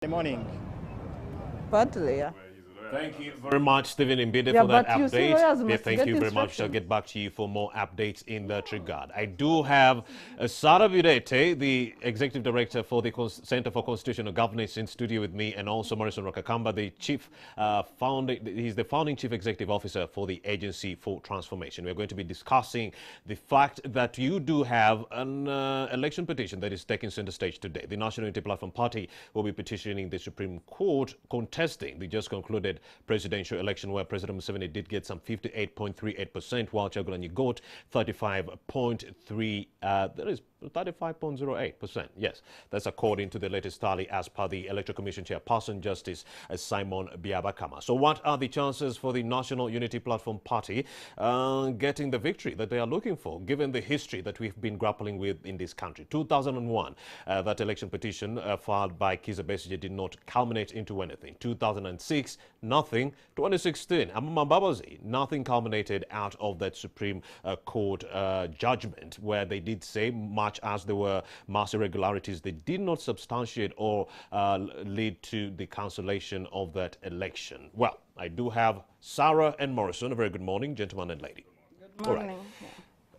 morning. Partly, yeah. Thank you very much, Stephen Mbide, for that update. Thank you very much. I'll get back to you for more updates in that regard. I do have Sara Birete, the Executive Director for the Center for Constitutional Governance, in studio with me, and also Morrison Rakakamba, the he's the founding Chief Executive Officer for the Agency for Transformation. We're going to be discussing the fact that you do have an election petition that is taking center stage today. The National Unity Platform Party will be petitioning the Supreme Court contesting the just concluded presidential election, where President Museveni did get some 58.38%, while Chagulanyi got 35.3. That is 35.08%. Yes, that's according to the latest tally as per the Electoral Commission Chairperson, Justice Simon Byabakama. So what are the chances for the National Unity Platform Party getting the victory that they are looking for, given the history that we've been grappling with in this country? 2001, that election petition filed by Kizza Besigye did not culminate into anything. 2006, nothing. 2016, Amama Mbabazi, nothing culminated out of that Supreme Court judgment, where they did say, much as there were mass irregularities, they did not substantiate or lead to the cancellation of that election. Well, I do have Sarah and Morrison. A very good morning, gentlemen and lady. Good morning.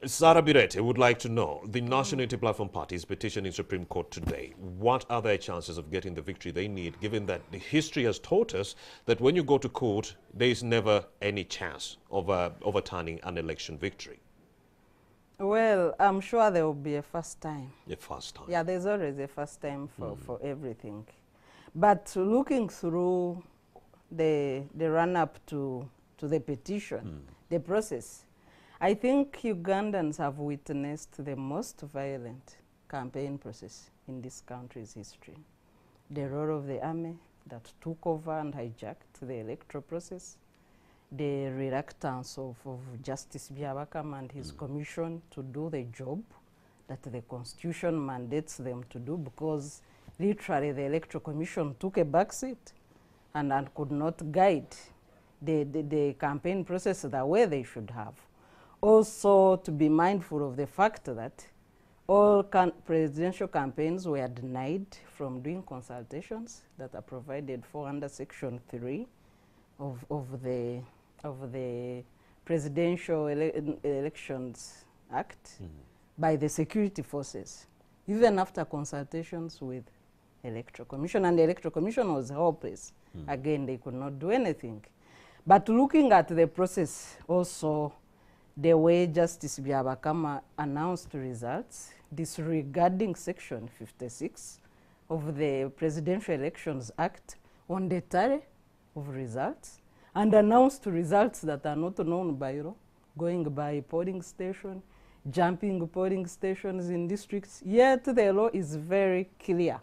Sara Birete would like to know, the National Unity Platform Party is petitioning Supreme Court today. What are their chances of getting the victory they need, given that the history has taught us that when you go to court, there is never any chance of overturning an election victory? Well, I'm sure there will be a first time. A first time? Yeah, there's always a first time for everything. But looking through the run-up to the petition, the process, I think Ugandans have witnessed the most violent campaign process in this country's history. The role of the army that took over and hijacked the electoral process, the reluctance of Justice Byabakama and his commission to do the job that the Constitution mandates them to do, because literally the Electoral Commission took a backseat and could not guide the campaign process the way they should have. Also, to be mindful of the fact that all presidential campaigns were denied from doing consultations that are provided for under Section 3 of the Presidential Elections Act by the security forces, even after consultations with Electoral Commission. And the Electoral Commission was helpless. Again, they could not do anything. But looking at the process also, the way Justice Byabakama announced results, disregarding Section 56 of the Presidential Elections Act on the tally of results, and announced results that are not known by law, going by polling station, jumping polling stations in districts, yet the law is very clear.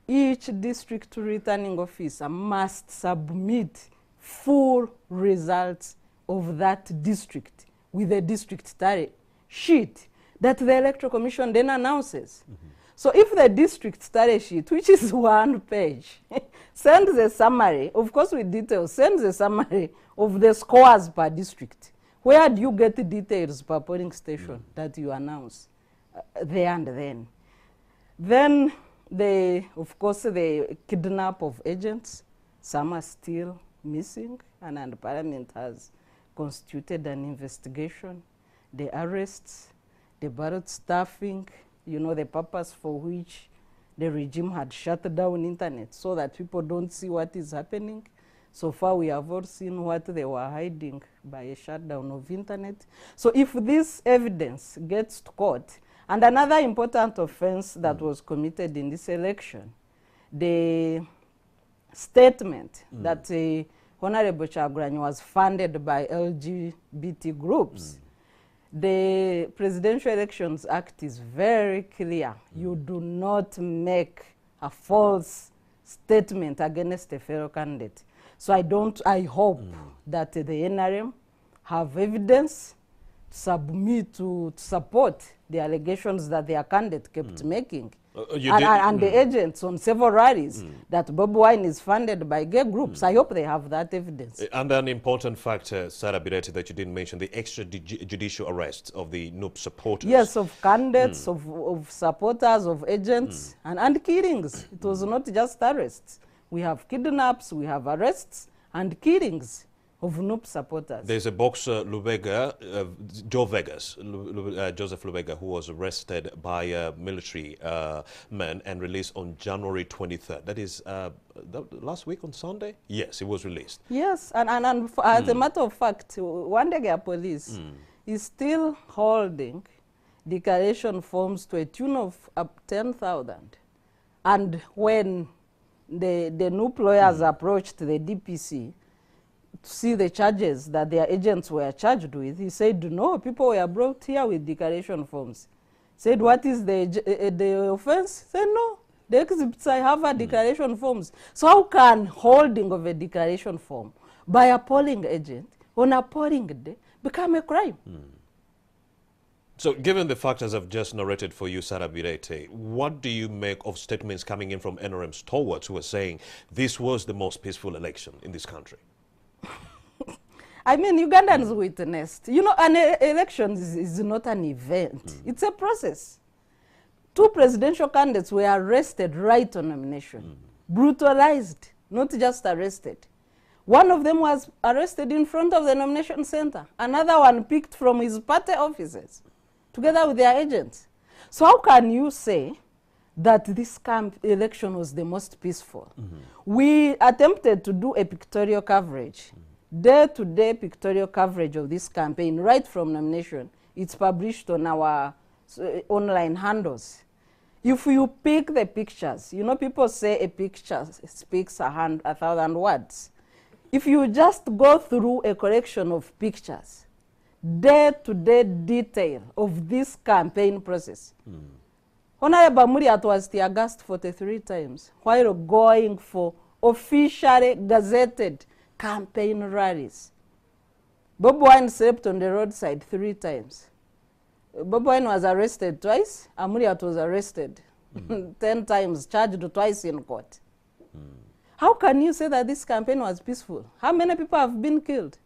Each district returning officer must submit full results of that district with a district tally sheet that the Electoral Commission then announces. So if the district tally sheet, which is one page, sends a summary, of course with details, sends a summary of the scores per district, where do you get the details per polling station that you announce there and then? Then, of course, the kidnap of agents, some are still missing, and Parliament has constituted an investigation, the arrests, the ballot staffing, you know, the purpose for which the regime had shut down internet so that people don't see what is happening. So far, we have all seen what they were hiding by a shutdown of internet. So if this evidence gets to court, and another important offense that was committed in this election, the statement that Honorable Chagulanyi was funded by LGBT groups. The Presidential Elections Act is very clear. You do not make a false statement against a fellow candidate. So I hope that the NRM have evidence submit to support the allegations that their candidate kept making. And the agents on several rallies that Bobi Wine is funded by gay groups. I hope they have that evidence. And an important factor, Sarah Birete, that you didn't mention, the extrajudicial arrests of the NUP supporters. Yes, of candidates, of supporters, of agents, and killings. It was not just arrests. We have kidnaps, we have arrests, and killings of NUP supporters. There's a boxer, Joseph Lubega, who was arrested by military men and released on January 23rd. That is last week on Sunday? Yes, he was released. Yes, and as a matter of fact, Wandega police is still holding declaration forms to a tune of up 10,000. And when the NUP lawyers approached the DPC, to see the charges that their agents were charged with, he said, no, people were brought here with declaration forms. Said, what is the offense? Said, no, the exhibits I have are declaration forms. So how can holding of a declaration form by a polling agent on a polling day become a crime? So given the factors I've just narrated for you, Sarah Birete, what do you make of statements coming in from NRM stalwarts who are saying this was the most peaceful election in this country? I mean, Ugandans witnessed. You know, an election is not an event. It's a process. 2 presidential candidates were arrested right on nomination. Brutalized, not just arrested. One of them was arrested in front of the nomination center. Another one picked from his party offices, together with their agents. So how can you say that this election was the most peaceful? We attempted to do a pictorial coverage. Day-to-day pictorial coverage of this campaign, right from nomination. It's published on our online handles. If you pick the pictures, you know, people say a picture speaks 1,000 words. If you just go through a collection of pictures, day-to-day detail of this campaign process. Honorable Muriat was tear-gassed 43 times while going for officially gazetted campaign rallies. Bobi Wine slept on the roadside 3 times. Bobi Wine was arrested twice. Amuriat was arrested 10 times, charged twice in court. How can you say that this campaign was peaceful? How many people have been killed?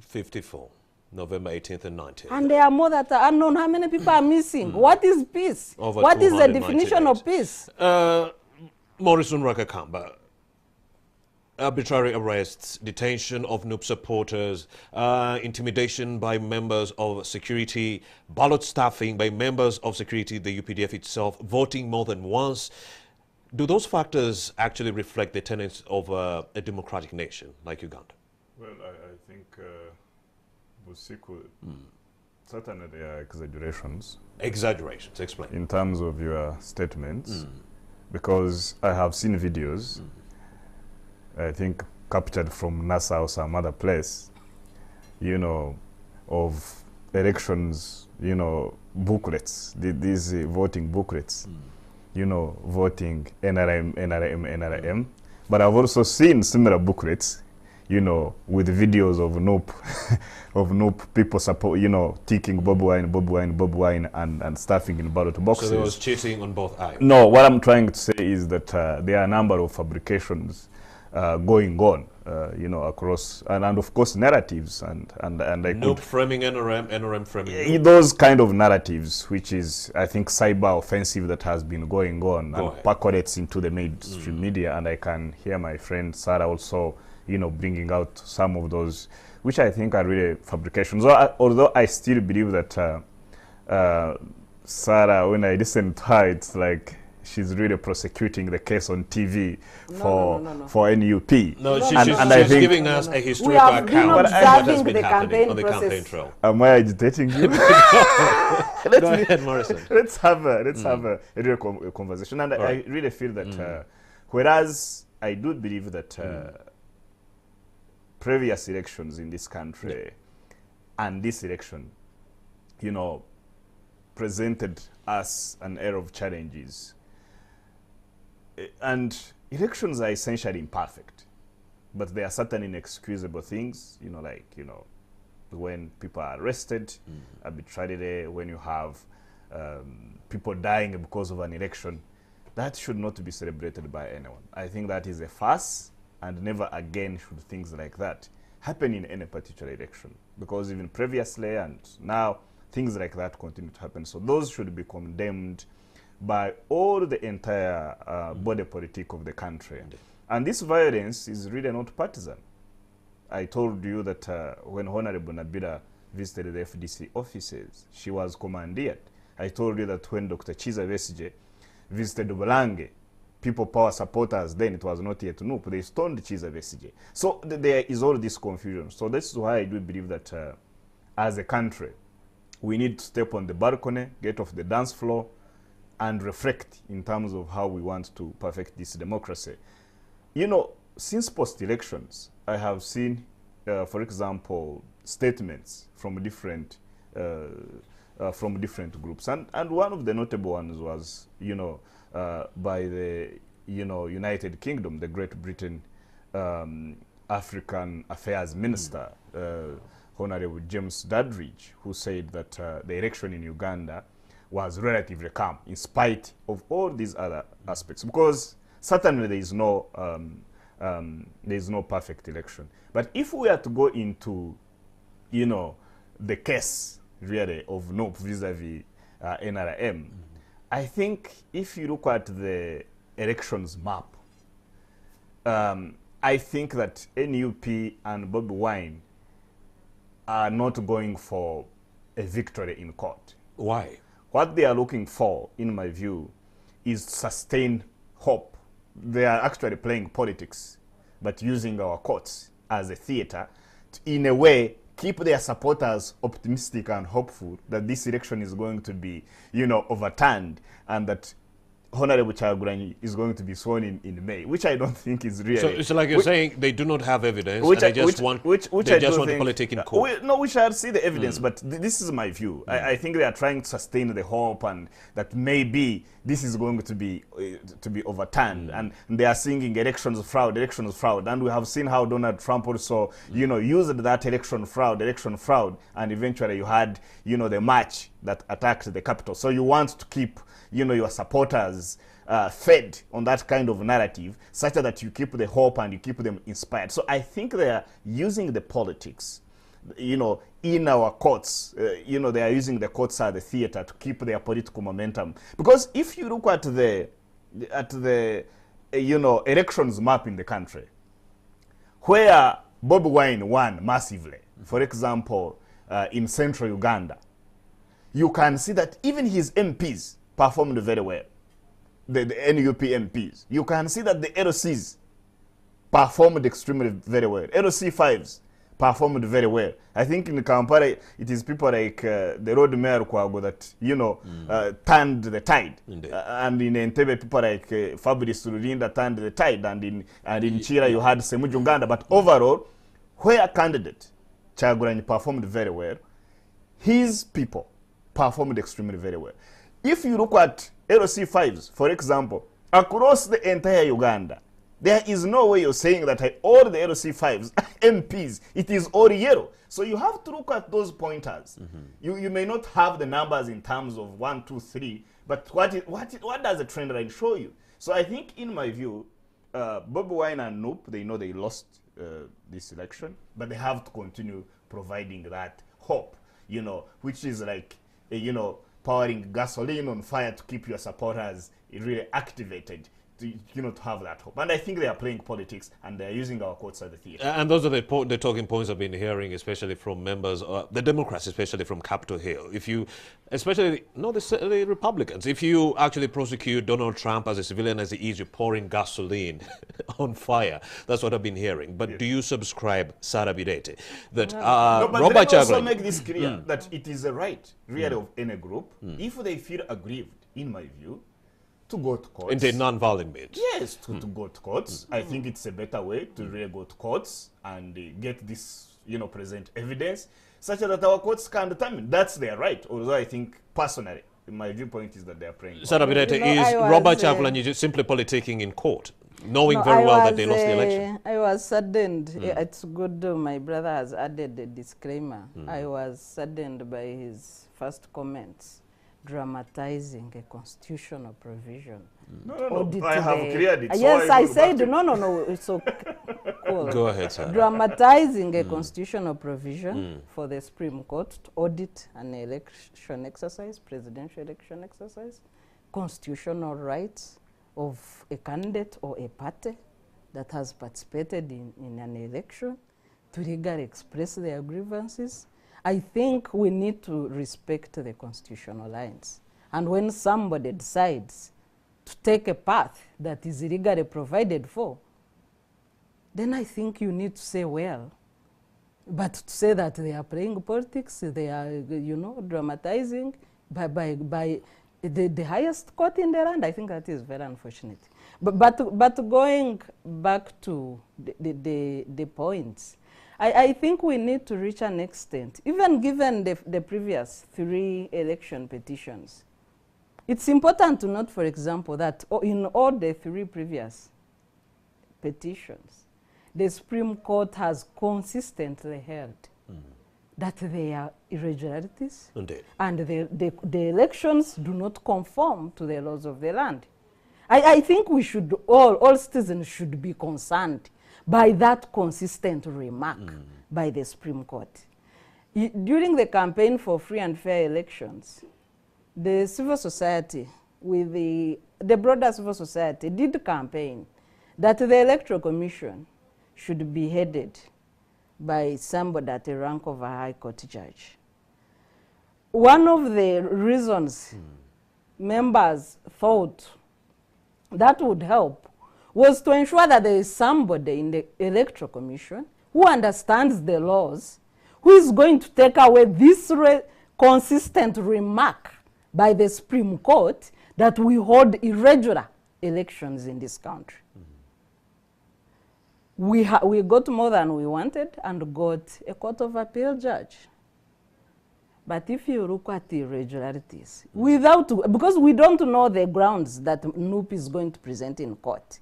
54, November 18th and 19th. And there are more that are unknown. How many people are missing? What is peace? What is the definition of peace? Maurice Nrakakamba. Arbitrary arrests, detention of NUP supporters, intimidation by members of security, ballot stuffing by members of security, the UPDF itself, voting more than once. Do those factors actually reflect the tenets of a democratic nation like Uganda? Well, I think, Busiku, certainly there are exaggerations. Exaggerations, explain. In terms of your statements, because I have seen videos, I think captured from NASA or some other place, you know, of elections, you know, booklets, these voting booklets, you know, voting NRM, NRM, NRM. But I've also seen similar booklets, you know, with videos of NUP, of NUP people support, you know, ticking Bobi Wine, Bobi Wine, Bobi Wine, and stuffing in ballot boxes. So there was cheating on both ends? No, what I'm trying to say is that there are a number of fabrications going on, you know, across, and of course narratives, and I NUP framing NRM, NRM framing those kind of narratives, which is, I think, cyber offensive that has been going on and percolates into the mainstream media, and I can hear my friend Sarah also, you know, bringing out some of those, which I think are really fabrications. Although I still believe that Sarah, when I listen to her, it's like she's really prosecuting the case on TV for NUP. No, she's giving us a historical account of what has been happening on the campaign trail. Am I agitating you? Go ahead, Morrison. Let's have a real conversation. And I really feel that whereas I do believe that previous elections in this country and this election, you know, presented us an era of challenges. And elections are essentially imperfect, but there are certain inexcusable things, you know, like, you know, when people are arrested, arbitrarily, when you have people dying because of an election, that should not be celebrated by anyone. I think that is a farce, and never again should things like that happen in any particular election, because even previously and now things like that continue to happen. So those should be condemned by all the entire body politic of the country. And this violence is really not partisan. I told you that when Honorable Nabila visited the FDC offices, she was commandeered. I told you that when Dr. Chiza Besigye visited Bulange, People Power supporters, then it was not yet NUP, they stoned Chiza Besigye. So there is all this confusion. So this is why I do believe that as a country, we need to step on the balcony, get off the dance floor, and reflect in terms of how we want to perfect this democracy. You know, since post-elections, I have seen, for example, statements from different groups. And one of the notable ones was, you know, by the, you know, United Kingdom, the Great Britain African Affairs Minister, Honorable James Dadridge, who said that the election in Uganda was relatively calm in spite of all these other aspects, because certainly there is no perfect election. But if we are to go into, you know, the case really of NUP vis-a-vis NRM, I think if you look at the elections map, I think that NUP and Bobi Wine are not going for a victory in court. Why? What they are looking for, in my view, is sustained hope. They are actually playing politics, but using our courts as a theater to, in a way, keep their supporters optimistic and hopeful that this election is going to be, you know, overturned, and that Honorable Kyagulanyi is going to be sworn in May, which I don't think is really. So it's like you're saying they do not have evidence, and they just want the politic in court. No, we shall see the evidence, but this is my view. I think they are trying to sustain the hope, and that maybe this is going to be overturned, and they are singing elections fraud, and we have seen how Donald Trump also, you know, used that election fraud, and eventually you had, you know, the march that attacked the Capitol. So you want to keep, you know, your supporters fed on that kind of narrative, such that you keep the hope and you keep them inspired. So I think they are using the politics, you know, in our courts. You know, they are using the courts as the theater to keep their political momentum. Because if you look at the you know, elections map in the country, where Bobi Wine won massively, for example, in central Uganda, you can see that even his MPs performed very well. The NUP MPs. You can see that the LCs performed extremely very well. LC 5s performed very well. I think in Kampala, it is people like the road mayor Kwago that, you know, turned the tide. And in Entebbe, people like Fabrice Rulinda turned the tide. And in Chira, you had Semujunganda. But overall, where a candidate, Kyagulanyi, performed very well, his people performed extremely very well. If you look at LC 5s, for example, across the entire Uganda, there is no way you're saying that all the LC 5s, MPs, it is all yellow. So you have to look at those pointers. You may not have the numbers in terms of 1, 2, 3, but what does the trend line show you? So I think, in my view, Bobi Wine and NUP, they know they lost this election, but they have to continue providing that hope, you know, which is like, you know, pouring gasoline on fire to keep your supporters really activated, to, you know, to have that hope. And I think they are playing politics, and they are using our courts as the theater. And those are the talking points I've been hearing, especially from members, the Democrats, especially from Capitol Hill. If you, especially, not the Republicans, if you actually prosecute Donald Trump as a civilian as he is, you're pouring gasoline on fire. That's what I've been hearing. But do you subscribe, Sarah Bidete, that but Robert Kyagulanyi also make this clear that it is a right, really, of any group, if they feel aggrieved, in my view, to go to courts. In the non-violent means. Yes, to go to courts. I think it's a better way to really go to courts and get this, you know, present evidence, such that our courts can determine. That's their right. Although I think, personally, my viewpoint is that they are praying. Sarah Bidete, is Robert Kyagulanyi just simply politicking in court? knowing very well that they lost the election? I was saddened. It's good my brother has added a disclaimer. I was saddened by his first comments, dramatizing a constitutional provision. No, I have cleared it. Yes, I said, no, it's okay. Cool. Go ahead, sir. Dramatizing a constitutional provision for the Supreme Court to audit an election exercise, presidential election exercise, constitutional rights of a candidate or a party that has participated in an election to legally express their grievances. I think we need to respect the constitutional lines. And when somebody decides to take a path that is legally provided for, then I think you need to say, well, but to say that they are playing politics, they are, dramatizing by the highest court in the land, I think that is very unfortunate. But going back to the points, I think we need to reach an extent, even given the previous 3 election petitions. It's important to note, for example, that in all the 3 previous petitions, the Supreme Court has consistently held that there are irregularities. Indeed. And the elections do not conform to the laws of the land. I think we should, all citizens should be concerned by that consistent remark by the Supreme Court. During the campaign for free and fair elections, the civil society, with the broader civil society, did campaign that the Electoral Commission should be headed by somebody at the rank of a High Court judge. One of the reasons members thought that would help was to ensure that there is somebody in the Electoral Commission who understands the laws, who is going to take away this consistent remark by the Supreme Court that we hold irregular elections in this country. We got more than we wanted and got a Court of Appeal judge. But if you look at the irregularities, because we don't know the grounds that NUP is going to present in court,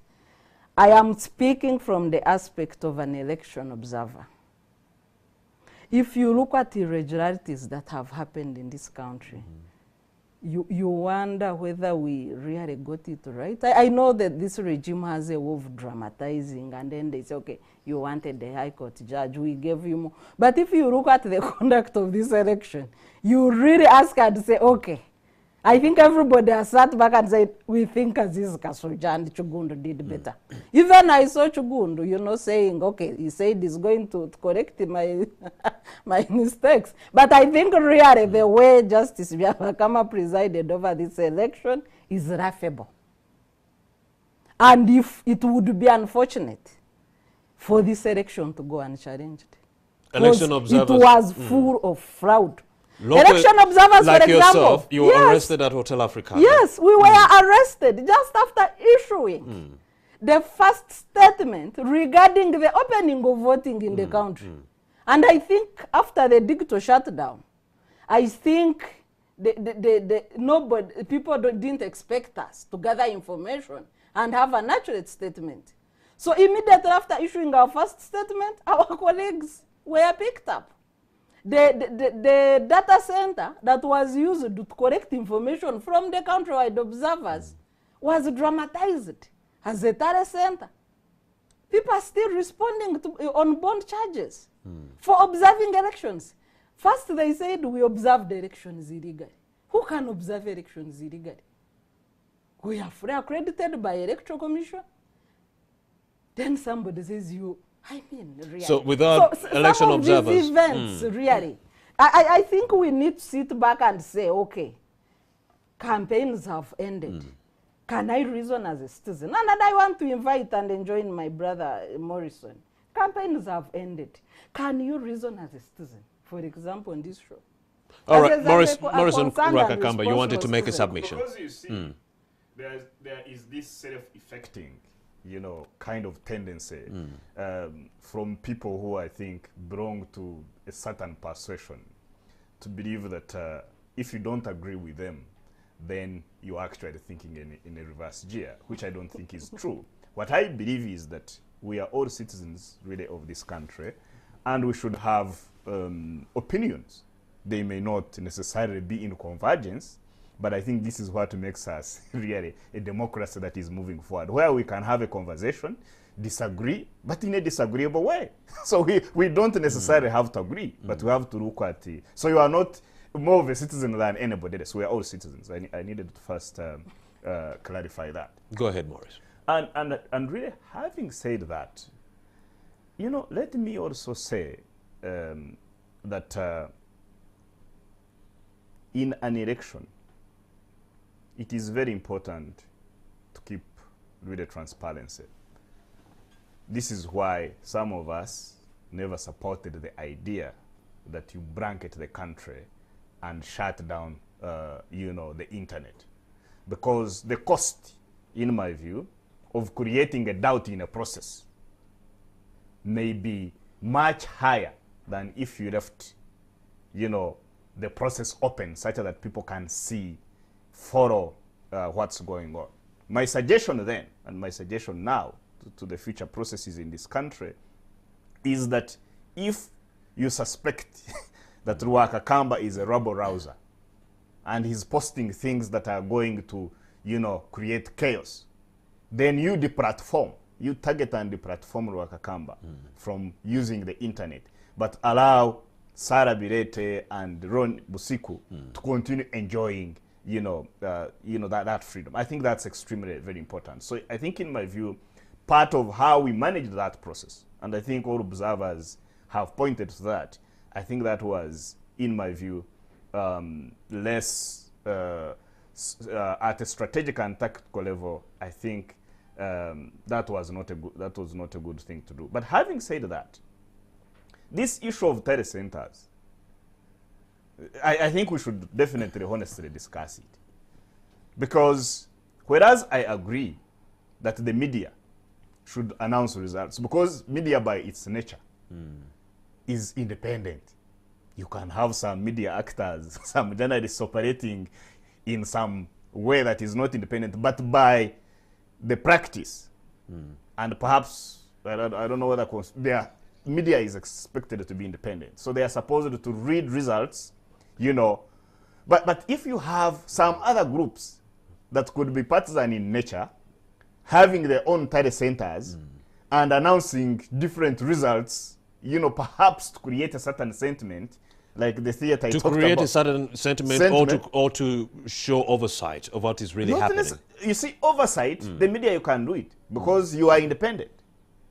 I am speaking from the aspect of an election observer. If you look at the irregularities that have happened in this country, you wonder whether we really got it right. I know that this regime has a way of dramatizing, and then they say, okay, you wanted the High Court judge, we gave you more. But if you look at the conduct of this election, you really ask her to say, okay, I think everybody has sat back and said, we think Aziz Kasoja and Chugundu did better. Even I saw Chugundu, saying, okay, he said he's going to correct my my mistakes. But I think really the way Justice Byabakama presided over this election is laughable. And if it would be unfortunate for this election to go unchallenged. Election observers. It was full of fraud. Election observers, like for example. Yourself, you were arrested at Hotel Africa. Yes, we were arrested just after issuing the first statement regarding the opening of voting in the country. And I think after the digital shutdown, I think people didn't expect us to gather information and have an accurate statement. So immediately after issuing our first statement, our colleagues were picked up. The data center that was used to collect information from the countrywide observers was dramatized as a data center. People are still responding on bond charges for observing elections. First they said we observed elections illegally. Who can observe elections illegally? We are fully accredited by Electoral Commission. Then somebody says really. So without election observers. These events, really. I think we need to sit back and say, okay, campaigns have ended. Can I reason as a citizen? And I want to invite and join my brother Morrison. Campaigns have ended. Can you reason as a citizen? For example, in this show. All right, Morrison Rakakamba, you wanted to make a submission. Because you see, there is this self-effecting, kind of tendency from people who I think belong to a certain persuasion to believe that if you don't agree with them, then you're actually thinking in a reverse gear, which I don't think is true. What I believe is that we are all citizens, really, of this country, and we should have opinions. They may not necessarily be in convergence, but I think this is what makes us really a democracy that is moving forward, where we can have a conversation, disagree, but in a disagreeable way. So we don't necessarily have to agree, but we have to look at it. So you are not more of a citizen than anybody else. We are all citizens. I needed to first clarify that. Go ahead, Maurice. And really, having said that, you know, let me also say that in an election, it is very important to keep really transparency. This is why some of us never supported the idea that you blanket the country and shut down, you know, the internet. Because the cost, in my view, of creating a doubt in a process may be much higher than if you left, you know, the process open such that people can see, follow what's going on. My suggestion then, and my suggestion now to the future processes in this country, is that if you suspect that Ruakakamba is a rabble-rouser and he's posting things that are going to, you know, create chaos, then you deplatform, you target and deplatform Ruakakamba from using the internet, but allow Sarah Birete and Ron Busiku to continue enjoying, you know, that freedom. I think that's extremely very important. So I think, in my view, part of how we manage that process, and I think all observers have pointed to that, I think that was, in my view, less at a strategic and tactical level. I think that was not a good thing to do. But having said that, this issue of telecenters, I think we should definitely honestly discuss it. Because whereas I agree that the media should announce results, because media by its nature is independent. You can have some media actors, some journalists operating in some way that is not independent, but by the practice, and perhaps, I don't know whether their media is expected to be independent. So they are supposed to read results, you know. But if you have some other groups that could be partisan in nature, having their own telecenters and announcing different results, you know, perhaps to create a certain sentiment, like the theater to create a certain sentiment. Or to show oversight of what is really happening. You see, oversight, the media, you can do it because you are independent,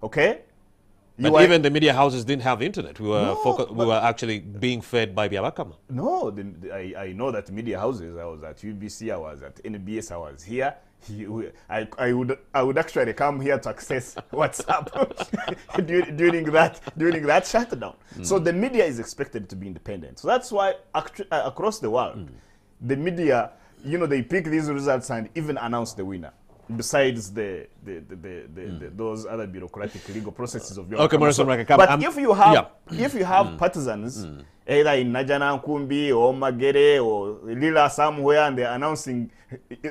okay? But even the media houses didn't have internet. We were actually being fed by Biabakama. No, I know that media houses. I was at UBC, I was at NBS, I was here. I would actually come here to access WhatsApp during that shutdown. So the media is expected to be independent. So that's why across the world, the media, you know, they pick these results and even announce the winner. Besides those other bureaucratic legal processes of your but if you have partisans either in Najana Nkumbi or Magere or Lila somewhere, and they're announcing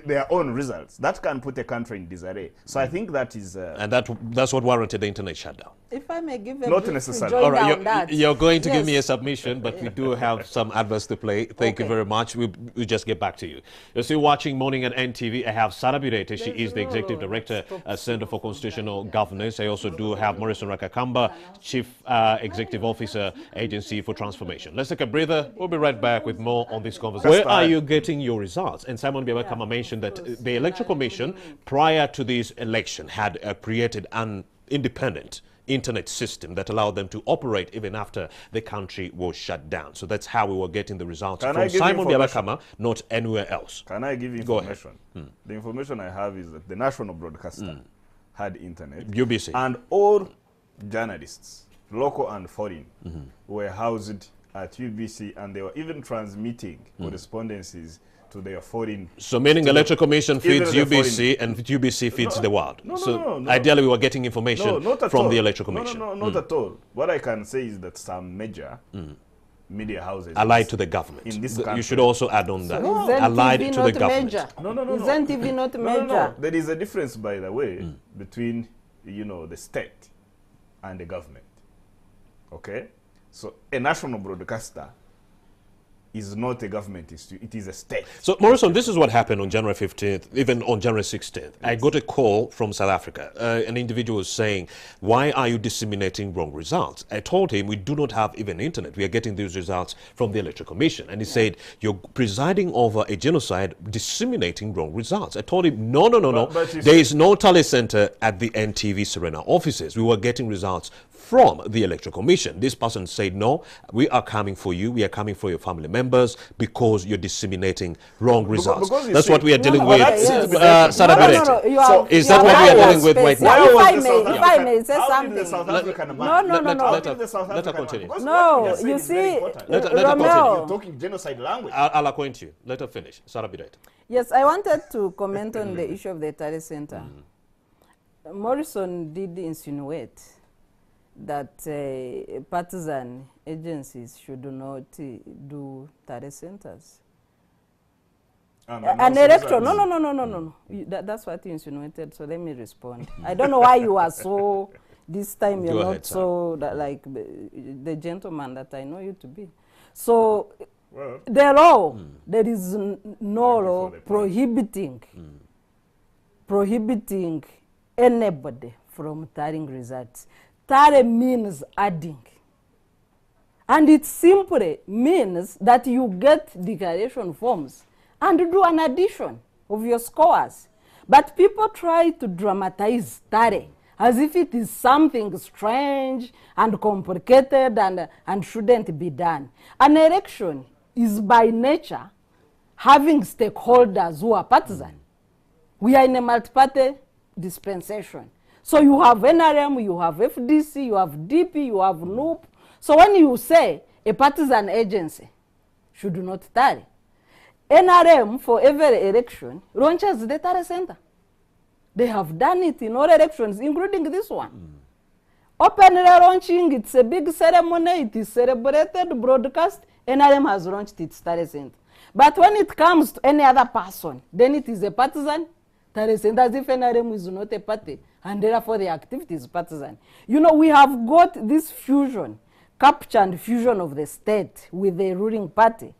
their own results, that can put a country in disarray. So I think that is and that's what warranted the internet shutdown. If I may give a not necessarily. All right, you're going to give me a submission, but we do have some adverts to play. Thank you very much. We'll just get back to you. You're still watching Morning at NTV. I have Sarah Birete. She is the Executive Director at Center for Constitutional Governance. I also do have Morrison Rakakamba, Chief Executive Officer, Agency for Transformation. Let's take a breather. We'll be right back with more on this conversation. Where are you getting your results? And Simon Biabakama mentioned that the Electoral Commission, prior to this election, had created an independent internet system that allowed them to operate even after the country was shut down. So that's how we were getting the results from Simon Biabakama, not anywhere else. Can I give you information? Go ahead. The information I have is that the national broadcaster had internet. UBC. And all journalists, local and foreign, were housed at UBC, and they were even transmitting correspondences to their foreign... So meaning Electoral Commission feeds UBC and UBC feeds the world. No. Ideally we were getting information from the Electoral Commission. No, not at all. What I can say is that some major media houses allied to the government. In this country. You should also add on that. So allied to the government. Major? No. Isn't TV not major? No. There is a difference, by the way, between, the state and the government. Okay? So a national broadcaster is not a government institute, it is a state. So, Morrison, this is what happened on January 15th, even on January 16th. Yes. I got a call from South Africa. An individual was saying, why are you disseminating wrong results? I told him we do not have even internet. We are getting these results from the Electoral Commission. And he said, you're presiding over a genocide, disseminating wrong results. I told him, no. But there is no tally center at the NTV Serena offices. We were getting results from the Electoral Commission. This person said, no, we are coming for you. We are coming for your family members because you're disseminating wrong results. That's what we are dealing with. Is that what we are dealing with right now? If I may say something. Let her continue. No, you see, Romeo, you're talking genocide language. I'll acquaint you. Let her finish. Sarah Bireta. Yes, I wanted to comment on the issue of the tally center. Morrison did insinuate that partisan agencies should not do tally centers. An electoral, no. That's what you insinuated, so let me respond. I don't know why you are so, this time you're not so, like the gentleman that I know you to be. So, the law, there is no law prohibiting anybody from tallying results. Tally means adding. And it simply means that you get declaration forms and do an addition of your scores. But people try to dramatize tally as if it is something strange and complicated and shouldn't be done. An election is by nature having stakeholders who are partisan. We are in a multi-party dispensation. So you have NRM, you have FDC, you have DP, you have NUP. So when you say a partisan agency should not tally, NRM for every election launches the tally center. They have done it in all elections, including this one. Openly launching, it's a big ceremony, it is celebrated, broadcast, NRM has launched its tally center. But when it comes to any other person, then it is a partisan tally center, as if NRM is not a party, and therefore the activity is partisan. We have got this fusion, capture and fusion of the state with the ruling party.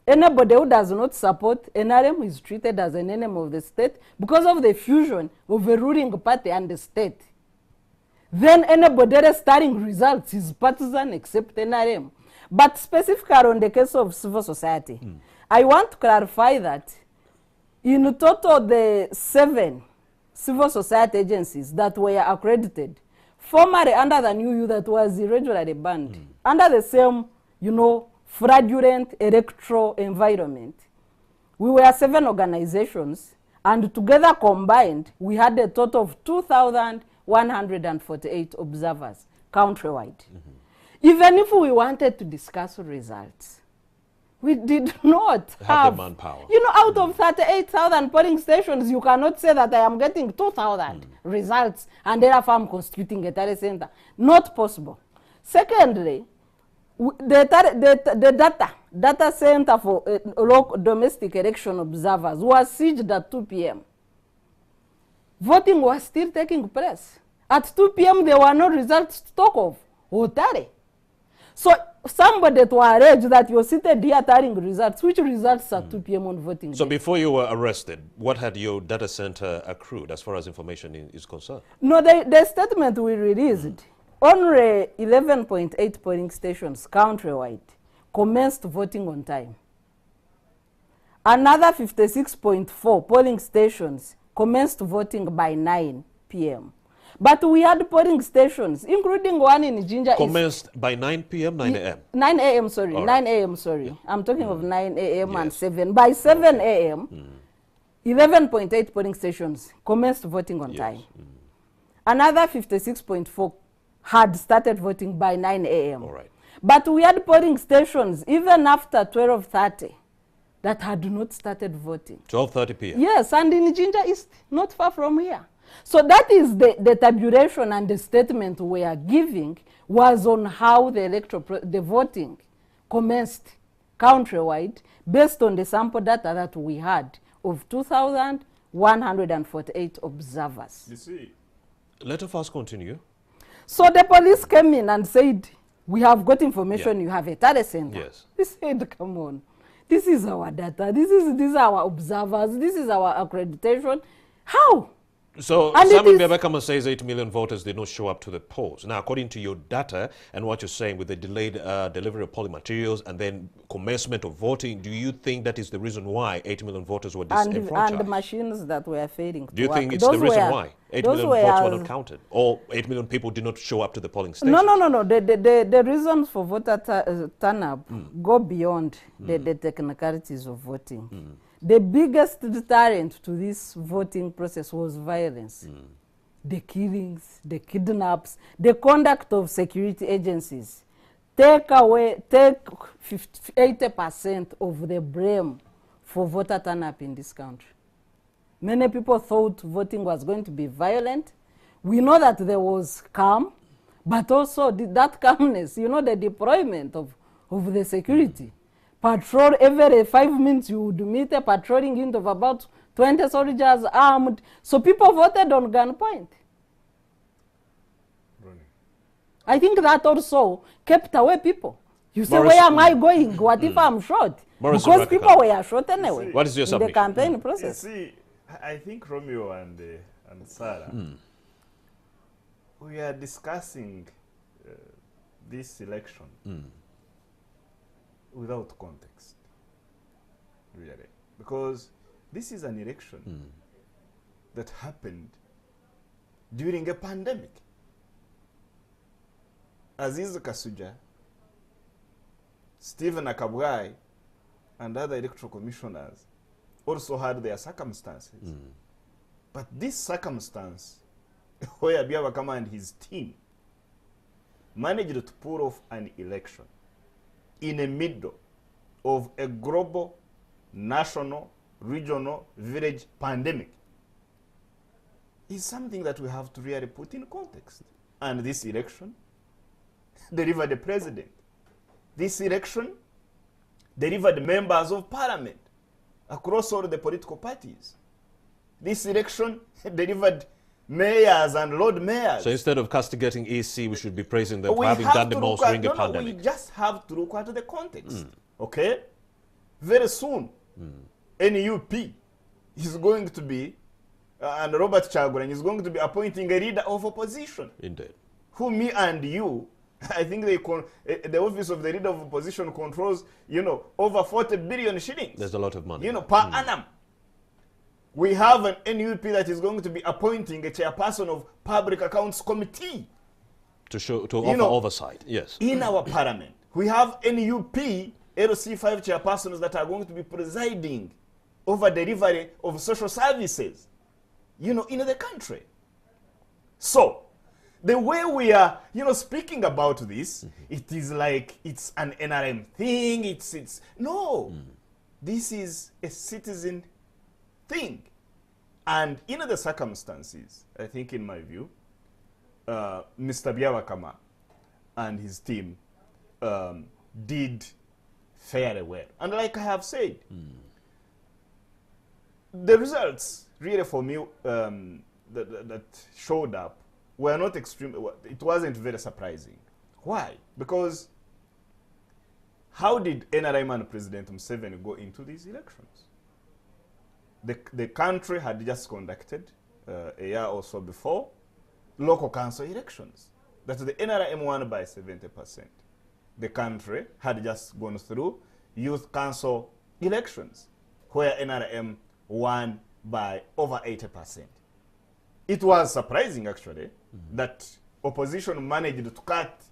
Anybody who does not support NRM is treated as an enemy of the state because of the fusion of the ruling party and the state. Then anybody else starting results is partisan except NRM. But specifically on the case of civil society, I want to clarify that in total the 7 civil society agencies that were accredited, formerly under the new that was irregularly banned, under the same, fraudulent electoral environment. We were 7 organizations, and together combined, we had a total of 2,148 observers countrywide. Even if we wanted to discuss results, we did not have the manpower. Out of 38,000 polling stations, you cannot say that I am getting 2,000 results and therefore I'm constituting a tally center. Not possible. Secondly, the data center for local domestic election observers was sieged at 2 p.m. Voting was still taking place. At 2 p.m. there were no results to talk of or tally. So somebody to allege that you're seated here tallying results, which results at 2 p.m. on voting So day? Before you were arrested, what had your data center accrued as far as information is concerned? No, the statement we released, only 11.8 polling stations countrywide commenced voting on time. Another 56.4 polling stations commenced voting by 9 p.m. But we had polling stations, including one in Jinja commenced by 9 p.m., 9 a.m.? 9 a.m., sorry. Right. 9 a.m., sorry. Yeah. I'm talking of 9 a.m. and 7. By 7 a.m., 11.8 polling stations commenced voting on time. Another 56.4 had started voting by 9 a.m. All right. But we had polling stations even after 12:30 that had not started voting. 12:30 p.m.? Yes, and in Jinja East, not far from here. So that is the tabulation, and the statement we are giving was on how the voting commenced countrywide based on the sample data that we had of 2,148 observers. You see, let us first continue. So the police came in and said, we have got information, you have a tally center. Yes. They said, come on, this is our data, these are our observers, this is our accreditation. How? So Simon Byabakama says 8 million voters did not show up to the polls. Now, according to your data and what you're saying with the delayed delivery of polling materials and then commencement of voting, do you think that is the reason why 8 million voters were disenfranchised? And the machines that were failing to Do you work. think it's the reason why 8 million votes were not counted? Or 8 million people did not show up to the polling station? No. The reasons for voter turn-up go beyond the technicalities of voting. The biggest deterrent to this voting process was violence. The killings, the kidnaps, the conduct of security agencies. Take 80% of the blame for voter turn-up in this country. Many people thought voting was going to be violent. We know that there was calm, but also that calmness, you know, the deployment of the security. Patrol every 5 minutes, you would meet a patrolling unit of about 20 soldiers armed. So people voted on gunpoint. Really? I think that also kept away people. You say, Morris, where am I going? What if I'm shot? Morris, because people were shot anyway. What is your in the campaign process? You see, I think Romeo and Sarah, we are discussing this election without context, really. Because this is an election that happened during a pandemic. Aziz Kasuja, Stephen Akabwai, and other electoral commissioners also had their circumstances. But this circumstance, where Byabakama and his team managed to pull off an election in the middle of a global, national, regional, village pandemic, is something that we have to really put in context. And this election delivered the president. This election delivered members of parliament across all the political parties. This election delivered mayors and lord mayors. So instead of castigating EC, we should be praising them for having done the most during the pandemic. We just have to look at the context. Okay? Very soon, NUP is going to be, and Robert Chagulanyi is going to be appointing a leader of opposition. Indeed. Who me and you, I think the office of the leader of opposition controls, you know, over 40 billion shillings. There's a lot of money. You know, per annum. We have an NUP that is going to be appointing a chairperson of Public Accounts Committee. To offer oversight, yes. In our parliament. We have NUP LC5 chairpersons that are going to be presiding over delivery of social services, you know, in the country. So, the way we are, you know, speaking about this, it is like it's an NRM thing, no. This is a citizen thing. And in the circumstances, I think in my view, Mr. Byabakama and his team did fairly well. And like I have said, the results really for me that showed up were not extreme. It wasn't very surprising. Why? Because how did NRM and President Museveni go into these elections? The country had just conducted a year or so before local council elections that the NRM won by 70%. The country had just gone through youth council elections where NRM won by over 80%. It was surprising actually that opposition managed to cut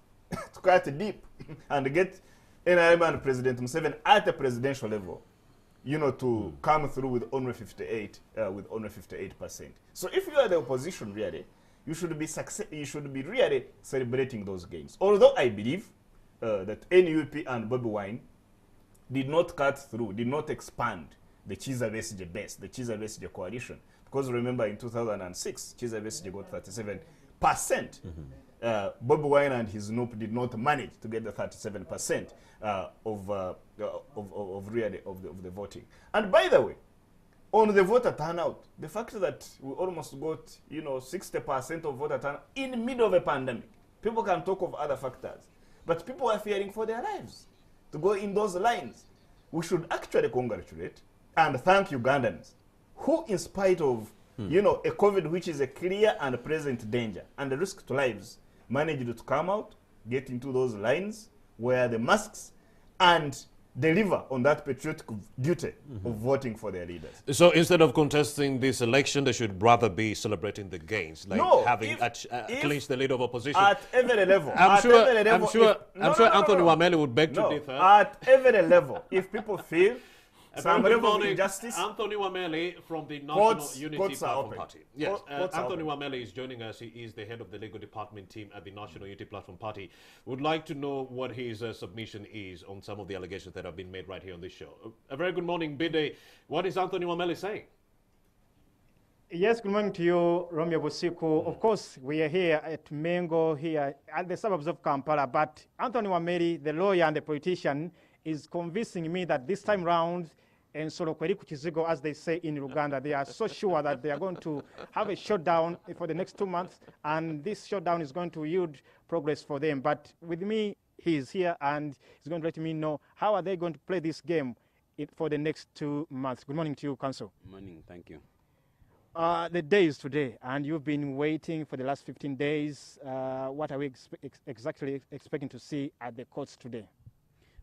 deep and get NRM and President Museveni at the presidential level, you know, to come through with only 58%. So if you are the opposition, really, you should be really celebrating those gains. Although I believe that NUP and Bobi Wine did not cut through, did not expand the Chiza Besigye base, the Chiza Besigye coalition. Because remember in 2006, Chiza Besigye got 37%. Bobi Wine and his NUP did not manage to get the 37% of the voting. And by the way, on the voter turnout, the fact that we almost got 60% of voter turnout in the middle of a pandemic, people can talk of other factors, but people are fearing for their lives to go in those lines. We should actually congratulate and thank Ugandans who, in spite of a COVID which is a clear and present danger and a risk to lives, managed to come out, get into those lines, wear the masks, and deliver on that patriotic duty of voting for their leaders. So instead of contesting this election, they should rather be celebrating the gains, like having clinched the lead of opposition. At every level. I'm sure Anthony Wameli would beg to differ. At every level, if people feel some level of injustice. Anthony Wameli from the National Unity Platform Party. Yes, Anthony Wameli is joining us. He is the head of the legal department team at the National Unity Platform Party. Would like to know what his submission is on some of the allegations that have been made right here on this show. A very good morning, Bide. What is Anthony Wameli saying? Yes, good morning to you, Romeo Busiku. Of course, we are here at Mengo, here at the suburbs of Kampala, but Anthony Wameli, the lawyer and the politician, is convincing me that this time round, and sort of Kuchizigo, as they say in Uganda, they are so sure that they are going to have a shutdown for the next 2 months, and this shutdown is going to yield progress for them. But with me, he is here, and he's going to let me know how are they going to play this game for the next 2 months. Good morning to you, Council. Good morning, thank you. The day is today, and you've been waiting for the last 15 days. What are we exactly expecting to see at the courts today?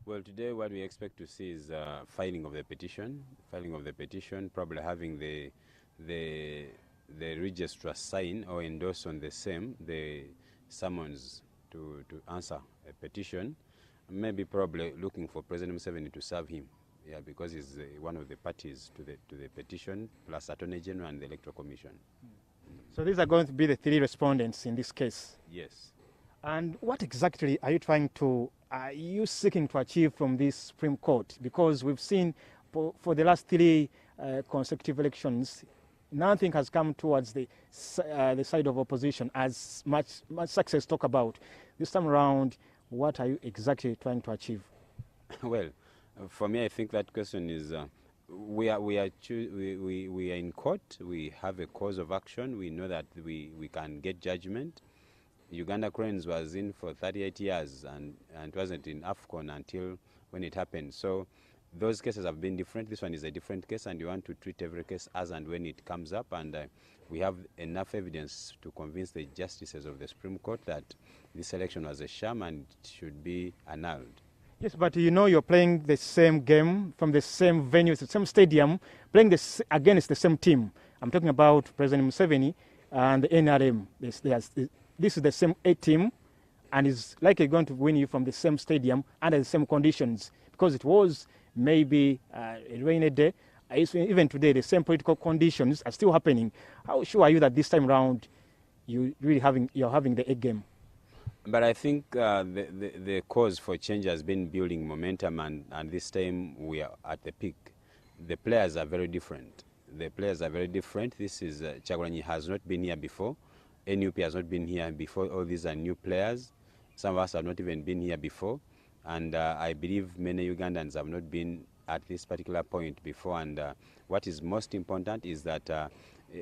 Well, today what we expect to see is filing of the petition, probably having the registrar sign or endorse on the same, the summons to answer a petition, maybe probably looking for President Museveni to serve him, because he's one of the parties to the petition, plus Attorney General and the Electoral Commission. So these are going to be the 3 respondents in this case? Yes. And what exactly are you seeking to achieve from this Supreme Court? Because we've seen for the last 3 consecutive elections, nothing has come towards the side of opposition as much success talk about. This time around, what are you exactly trying to achieve? Well, for me, I think that question is we are in court. We have a cause of action. We know that we can get judgment. Uganda Cranes was in for 38 years and wasn't in AFCON until when it happened. So those cases have been different. This one is a different case, and you want to treat every case as and when it comes up. And we have enough evidence to convince the justices of the Supreme Court that this election was a sham and should be annulled. Yes, but you're playing the same game from the same venue, the same stadium, playing against the same team. I'm talking about President Museveni and the NRM. This is the same A team, and is likely going to win you from the same stadium under the same conditions, because it was maybe a rainy day. Even today, the same political conditions are still happening. How sure are you that this time around you're having the A game? But I think the cause for change has been building momentum, and this time we are at the peak. The players are very different. This is Chagulanyi has not been here before. NUP has not been here before. All these are new players. Some of us have not even been here before. And I believe many Ugandans have not been at this particular point before. And what is most important is that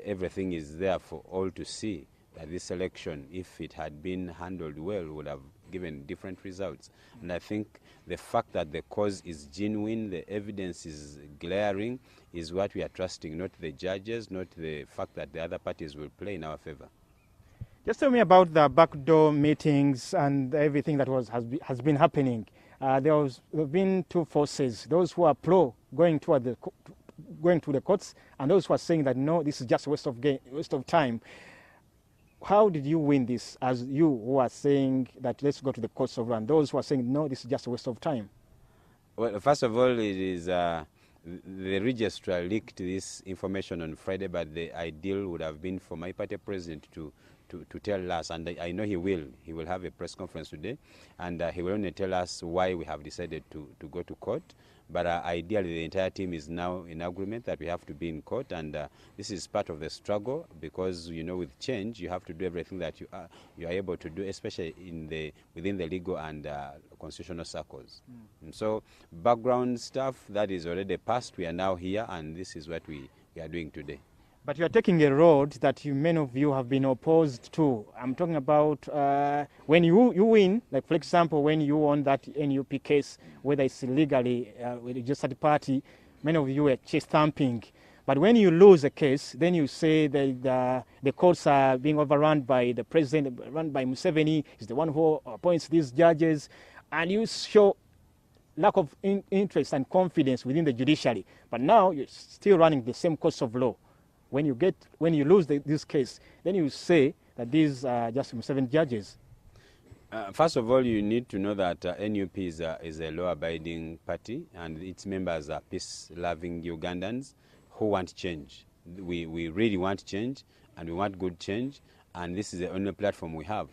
everything is there for all to see, that this election, if it had been handled well, would have given different results. And I think the fact that the cause is genuine, the evidence is glaring, is what we are trusting, not the judges, not the fact that the other parties will play in our favor. Just tell me about the backdoor meetings and everything that has been happening. There have been 2 forces: those who are pro going to the courts, and those who are saying that no, this is just a waste of time. How did you win this? As you who are saying that let's go to the courts of law, and those who are saying no, this is just a waste of time. Well, first of all, it is the registrar leaked this information on Friday, but the ideal would have been for my party president to to tell us, and I know he will have a press conference today, and he will only tell us why we have decided to go to court. But ideally, the entire team is now in agreement that we have to be in court, and this is part of the struggle, because with change you have to do everything that you are able to do, especially within the legal and constitutional circles. And so background stuff that is already past, we are now here, and this is what we are doing today. But you are taking a road that many of you have been opposed to. I'm talking about when you win, like for example, when you won that NUP case, whether it's illegally with a registered party, many of you were chest thumping. But when you lose a case, then you say that the courts are being overrun by the president, run by Museveni, is the one who appoints these judges, and you show lack of interest and confidence within the judiciary. But now you're still running the same course of law. When you lose this case, then you say that these are just 7 judges. First of all, you need to know that NUP is a law-abiding party, and its members are peace-loving Ugandans who want change. We really want change, and we want good change, and this is the only platform we have.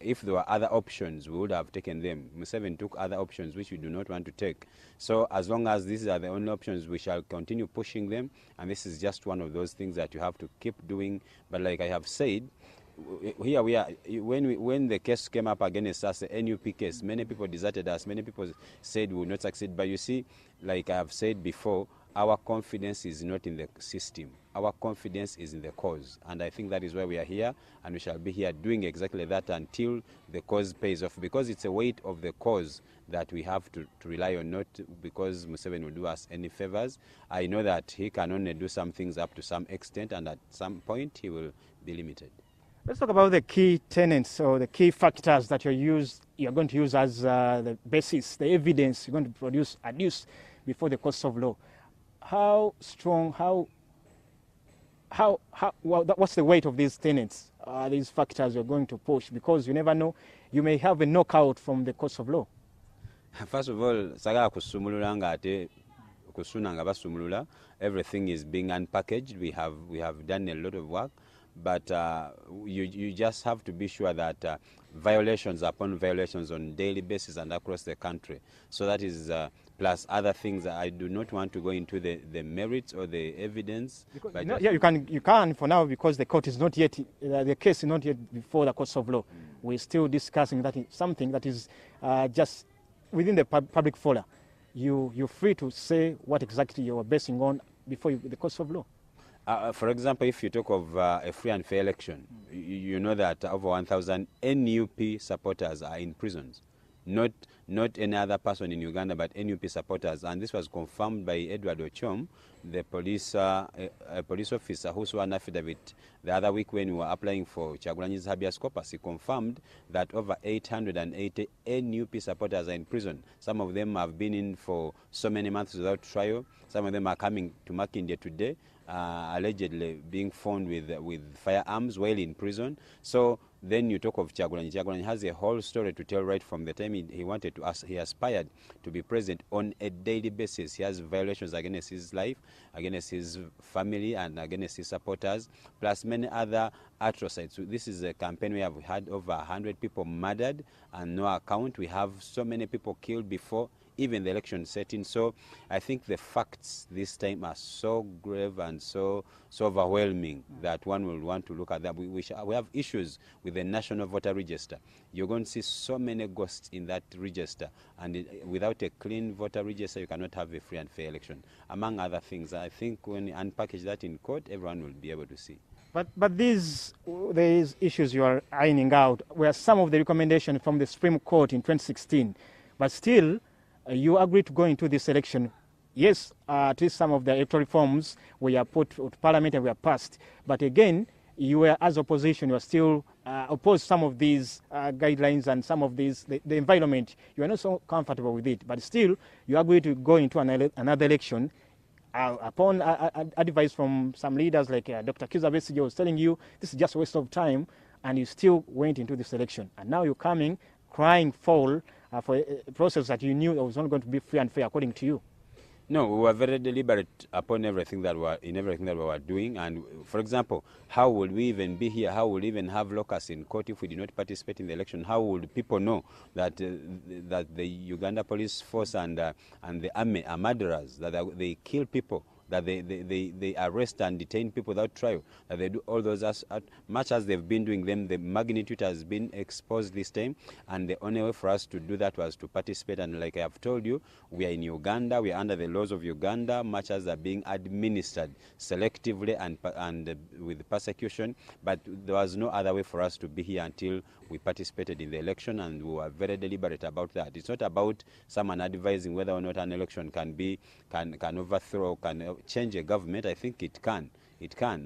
If there were other options, we would have taken them. Museveni took other options which we do not want to take. So as long as these are the only options, we shall continue pushing them, and this is just one of those things that you have to keep doing. But like I have said, here we are. When the case came up against us, the NUP case, many people deserted us. Many people said we will not succeed. But you see, like I have said before, our confidence is not in the system. Our confidence is in the cause. And I think that is why we are here, and we shall be here doing exactly that until the cause pays off, because it's a weight of the cause that we have to rely on, not because Museveni will do us any favors. I know that he can only do some things up to some extent, and at some point he will be limited. Let's talk about the key tenets or the key factors that you're going to use as the basis, the evidence you're going to adduce before the courts of law. How strong, what's the weight of these tenets, these factors you're going to push? Because you never know, you may have a knockout from the courts of law. First of all, everything is being unpackaged. We have done a lot of work, but you just have to be sure that violations upon violations on a daily basis and across the country. So that is plus other things. I do not want to go into the merits or the evidence. You can for now, because the court is not yet, the case is not yet before the courts of law. We're still discussing that something that is just within the public forum. You're free to say what exactly you are basing on before the courts of law. For example, if you talk of a free and fair election, you know that over 1,000 NUP supporters are in prisons. Not any other person in Uganda, but NUP supporters. And this was confirmed by Edward Ochom, the police officer who saw an affidavit the other week when we were applying for Chagulanyi's habeas corpus. He confirmed that over 880 NUP supporters are in prison. Some of them have been in for so many months without trial. Some of them are coming to Makindye today, allegedly being found with firearms while in prison. So then you talk of Chagulanyi. Chagulanyi has a whole story to tell right from the time he aspired to be president on a daily basis. He has violations against his life, against his family, and against his supporters, plus many other atrocities. So this is a campaign where we have had over 100 people murdered and no account. We have so many people killed before even the election setting. So I think the facts this time are so grave and so overwhelming that one will want to look at that. We have issues with the National Voter Register. You're going to see so many ghosts in that register, and without a clean voter register, you cannot have a free and fair election, among other things. I think when you unpackage that in court, everyone will be able to see. But these issues you are ironing out were some of the recommendations from the Supreme Court in 2016, but still, you agreed to go into this election. Yes, at least some of the electoral reforms were put to Parliament and were passed. But again, you were, as opposition, you are still opposed some of these guidelines and some of these, the environment. You are not so comfortable with it. But still, you agreed to go into another election upon advice from some leaders like Dr. Kizza Besigye was telling you, this is just a waste of time, and you still went into this election. And now you're coming, crying foul for a process that you knew that was not going to be free and fair, according to you. No, we were very deliberate upon everything that we were doing. And for example, how would we even be here? How would we even have locus in court if we did not participate in the election? How would people know that that the Uganda police force and the army are murderers? That they kill people? That they arrest and detain people without trial, that they do all those as much as they've been doing them. The magnitude has been exposed this time, and the only way for us to do that was to participate. And like I have told you, we are in Uganda, we are under the laws of Uganda, much as are being administered selectively and with persecution, but there was no other way for us to be here until we participated in the election, and we were very deliberate about that. It's not about someone advising whether or not an election can overthrow, can change a government. I think it can,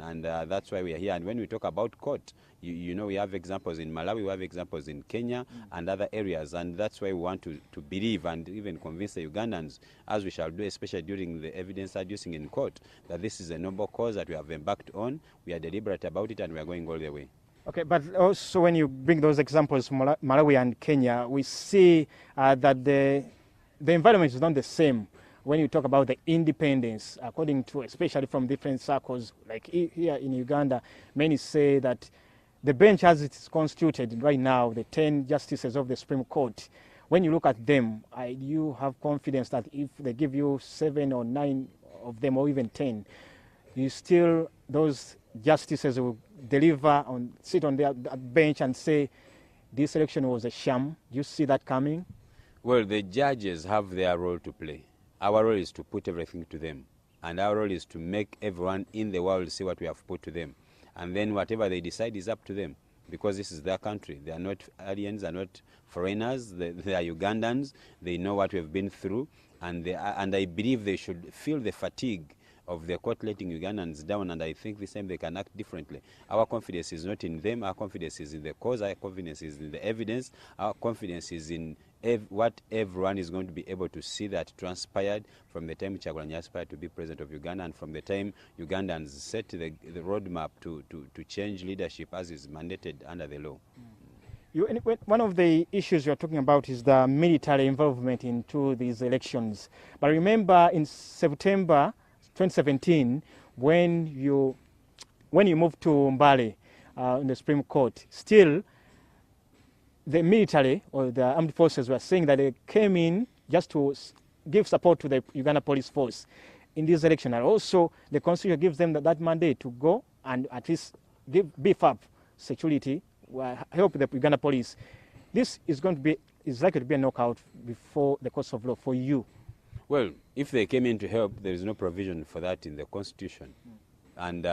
and that's why we are here. And when we talk about court, you know, we have examples in Malawi, we have examples in Kenya and other areas, and that's why we want to believe and even convince the Ugandans, as we shall do, especially during the evidence adducing in court, that this is a noble cause that we have embarked on. We are deliberate about it, and we are going all the way. Okay, but also when you bring those examples, Malawi and Kenya, we see that the environment is not the same. When you talk about the independence, according to, especially from different circles, like here in Uganda, many say that the bench as it is constituted right now, the 10 justices of the Supreme Court, when you look at them, you have confidence that if they give you 7 or 9 of them, or even 10, you still, those justices will sit on their bench and say this election was a sham. Do you see that coming? Well, the judges have their role to play. Our role is to put everything to them, and our role is to make everyone in the world see what we have put to them, and then whatever they decide is up to them, because this is their country. They are not aliens, they are not foreigners, they are Ugandans. They know what we have been through, and I believe they should feel the fatigue of the court letting Ugandans down, and I think this time they can act differently. Our confidence is not in them, our confidence is in the cause, our confidence is in the evidence, our confidence is in what everyone is going to be able to see that transpired from the time Kyagulanyi aspired to be president of Uganda, and from the time Ugandans set the roadmap to change leadership as is mandated under the law. One of the issues you're talking about is the military involvement into these elections. But remember in September 2017, when you moved to Mbale in the Supreme Court, still the military or the armed forces were saying that they came in just to give support to the Uganda police force in this election, and also the Constitution gives them that mandate to go and at least beef up security, help the Uganda police. This is likely to be a knockout before the courts of law for you. Well, if they came in to help, there is no provision for that in the Constitution. And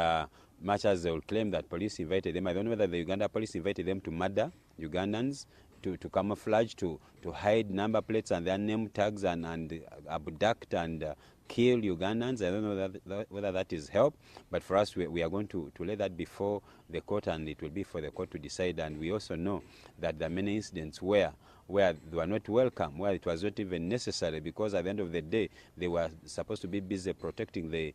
much as they will claim that police invited them, I don't know whether the Uganda police invited them to murder Ugandans, to camouflage, to hide number plates and their name tags and abduct and kill Ugandans. I don't know whether that is help, but for us, we are going to lay that before the court, and it will be for the court to decide. And we also know that there are many incidents where they were not welcome, where it was not even necessary, because at the end of the day, they were supposed to be busy protecting the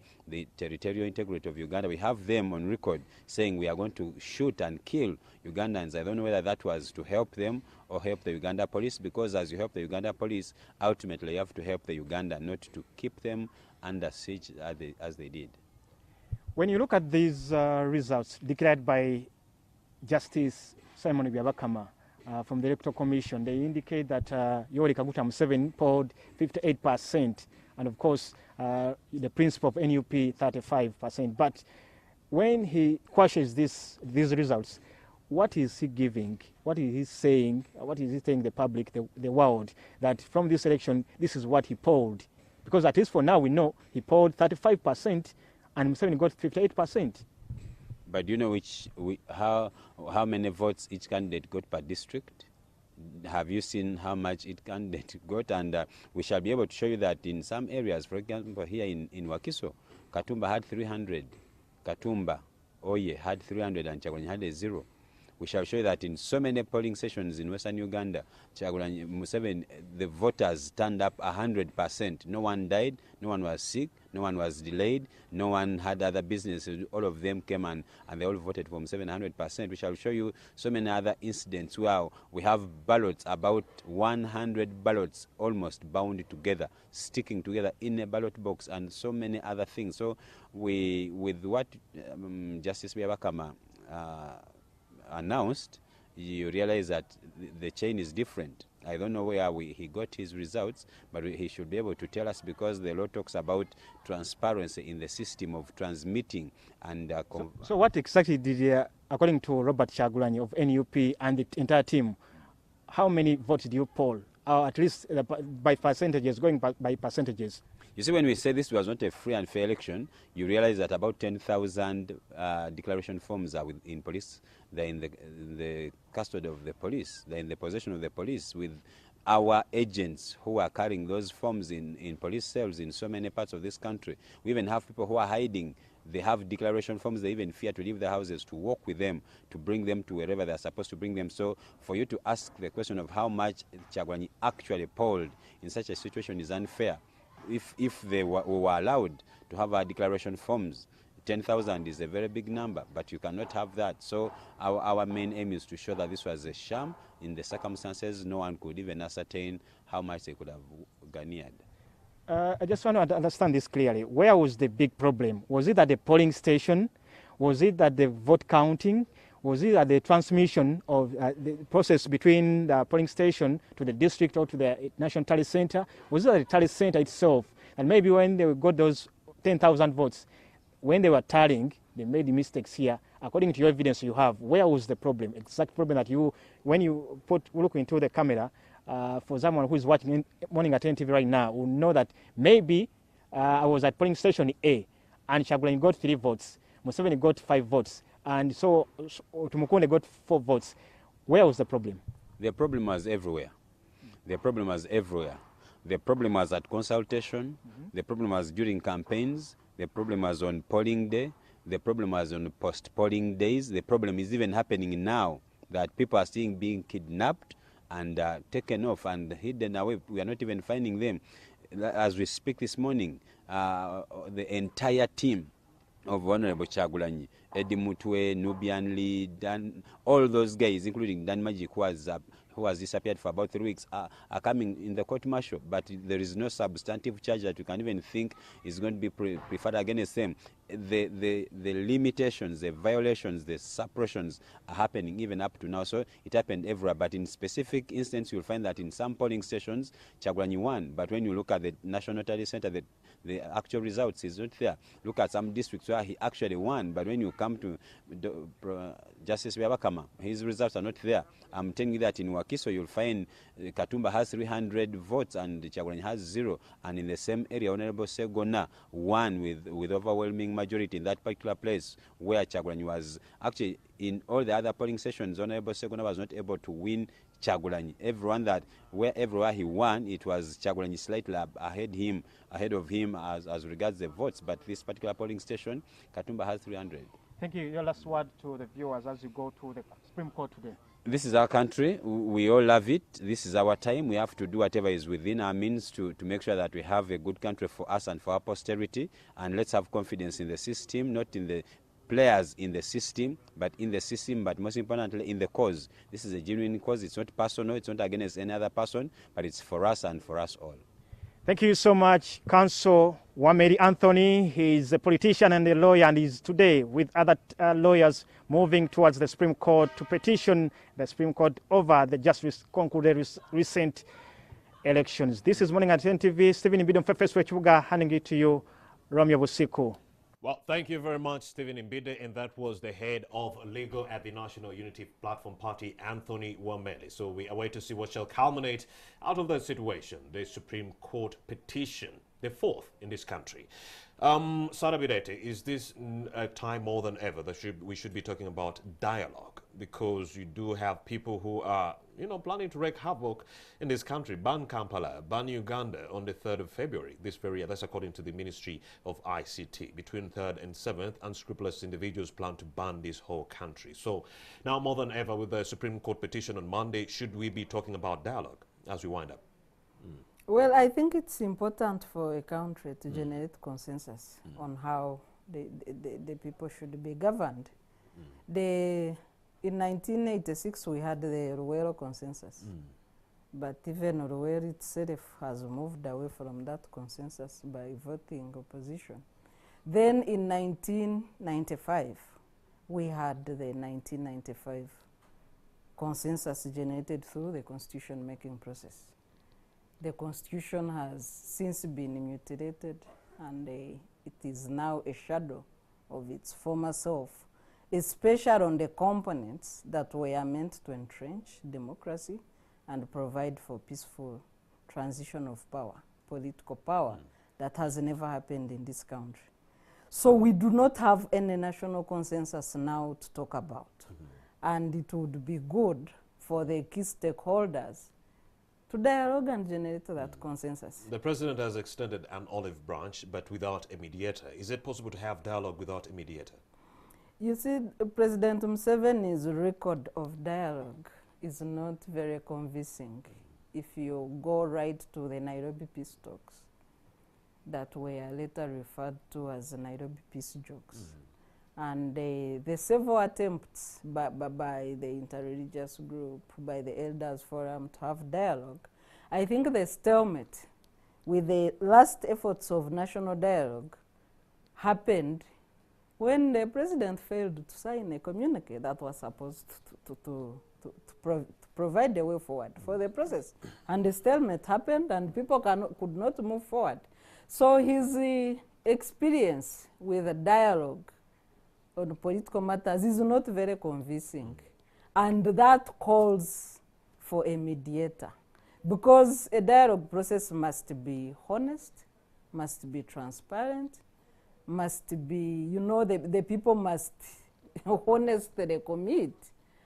territorial integrity of Uganda. We have them on record saying we are going to shoot and kill Ugandans. I don't know whether that was to help them or help the Uganda police, because as you help the Uganda police, ultimately you have to help the Uganda, not to keep them under siege as they did. When you look at these results declared by Justice Simon Byabakama from the Electoral Commission, they indicate that Yoweri Kaguta Museveni polled 58%, and of course the principal of NUP 35%. But when he quashes these results, what is he giving? What is he saying? What is he telling the public, the world, that from this election, this is what he polled? Because at least for now, we know he polled 35% and Museveni got 58%. But do you know how many votes each candidate got per district? Have you seen how much each candidate got? And we shall be able to show you that in some areas, for example, here in Wakiso, Katumba had 300. Katumba, Oye had 300 and Kyagulanyi had a 0. We shall show you that in so many polling stations in Western Uganda, Kyagulanyi Museveni, the voters turned up 100%. No one died, no one was sick, no one was delayed, no one had other businesses. All of them came and they all voted for Museveni 100%. We shall show you so many other incidents where we have ballots, about 100 ballots almost bound together, sticking together in a ballot box, and so many other things. So with what Justice Byabakama announced, you realize that the chain is different. I don't know where he got his results, but he should be able to tell us, because the law talks about transparency in the system of transmitting. And so what exactly did, according to Robert Kyagulanyi of NUP and the entire team, how many votes did you poll? At least by percentages, going by percentages. You see, when we say this was not a free and fair election, you realize that about 10,000 declaration forms are in police. They're in the custody of the police. They're in the possession of the police, with our agents who are carrying those forms in police cells in so many parts of this country. We even have people who are hiding. They have declaration forms. They even fear to leave their houses, to walk with them, to bring them to wherever they're supposed to bring them. So for you to ask the question of how much Kyagulanyi actually polled in such a situation is unfair. If we were allowed to have our declaration forms, 10,000 is a very big number, but you cannot have that. So our main aim is to show that this was a sham. In the circumstances, no one could even ascertain how much they could have garnered. I just want to understand this clearly. Where was the big problem? Was it at the polling station? Was it at the vote counting? Was it at the transmission of the process between the polling station to the district or to the National Tally Center? Was it at the Tally Center itself? And maybe when they got those 10,000 votes, when they were tallying, they made the mistakes here. According to your evidence you have, where was the problem? Exact problem that you, when you look into the camera, for someone who is watching Morning at NTV right now, will know that maybe I was at polling station A, and Kyagulanyi got 3 votes, Museveni got 5 votes, and so Tumukunde got 4 votes. Where was the problem? The problem was everywhere. The problem was everywhere. The problem was at consultation. The problem was during campaigns. The problem was on polling day. The problem was on post-polling days. The problem is even happening now, that people are still being kidnapped and taken off and hidden away. We are not even finding them. As we speak this morning, the entire team of Honorable Kyagulanyi, Eddie Mutwe, Nubian Lee, Dan, all those guys, including Dan Magic, who has disappeared for about 3 weeks, are coming in the court martial, but there is no substantive charge that you can even think is going to be preferred against them. The limitations, the violations, the suppressions are happening even up to now. So it happened everywhere, but in specific instances, you'll find that in some polling stations, Kyagulanyi won, but when you look at the National Tally Center, the actual results is not there. Look at some districts where he actually won, but when you come to Justice Byabakama, his results are not there. I'm telling you that in Wakiso, you'll find Katumba has 300 votes and Kyagulanyi has 0. And in the same area, Honorable Segona won with overwhelming majority in that particular place where Kyagulanyi was. Actually, in all the other polling stations, Honorable Segona was not able to win Kyagulanyi. Everywhere he won, it was Kyagulanyi slightly ahead of him as regards the votes. But this particular polling station, Katumba has 300. Thank you. Your last word to the viewers as you go to the Supreme Court today. This is our country. We all love it. This is our time. We have to do whatever is within our means to make sure that we have a good country for us and for our posterity. And let's have confidence in the system, not in the players in the system, but in the system, but most importantly in the cause. This is a genuine cause. It's not personal. It's not against any other person, but it's for us and for us all. Thank you so much, Counsel Wameli Anthony. He's a politician and a lawyer, and he's today with other lawyers moving towards the Supreme Court to petition the Supreme Court over the just concluded recent elections. This is Morning at NTV. Stephen Mbide from First Wechuga, handing it to you, Romeo Busiku. Well, thank you very much, Stephen Mbide, and that was the head of legal at the National Unity Platform Party, Anthony Wameli. So we await to see what shall culminate out of that situation, the Supreme Court petition, the 4th in this country. Sarah Birete, is this a time more than ever that we should be talking about dialogue? Because you do have people who are, planning to wreak havoc in this country. Ban Kampala, ban Uganda on the 3rd of February this very year. That's according to the Ministry of ICT. Between 3rd and 7th, unscrupulous individuals plan to ban this whole country. So now more than ever with the Supreme Court petition on Monday, should we be talking about dialogue as we wind up? Well, I think it's important for a country to generate consensus on how the people should be governed. In 1986, we had the Ruwero consensus. But even Ruwero itself has moved away from that consensus by voting opposition. Then in 1995, we had the 1995 consensus generated through the constitution-making process. The constitution has since been mutilated, and it is now a shadow of its former self, especially on the components that were meant to entrench democracy and provide for peaceful transition of power, political power, that has never happened in this country. So we do not have any national consensus now to talk about. And it would be good for the key stakeholders to dialogue and generate that consensus. The president has extended an olive branch, but without a mediator. Is it possible to have dialogue without a mediator? You see, President Museveni's record of dialogue is not very convincing. If you go right to the Nairobi peace talks that were later referred to as Nairobi peace jokes. And the several attempts by the interreligious group, by the Elders Forum to have dialogue, I think the stalemate with the last efforts of national dialogue happened when the president failed to sign a communique that was supposed to provide the way forward for the process. And the stalemate happened and people could not move forward. So his experience with a dialogue on political matters is not very convincing. And that calls for a mediator. Because a dialogue process must be honest, must be transparent, must be, the people must honestly commit.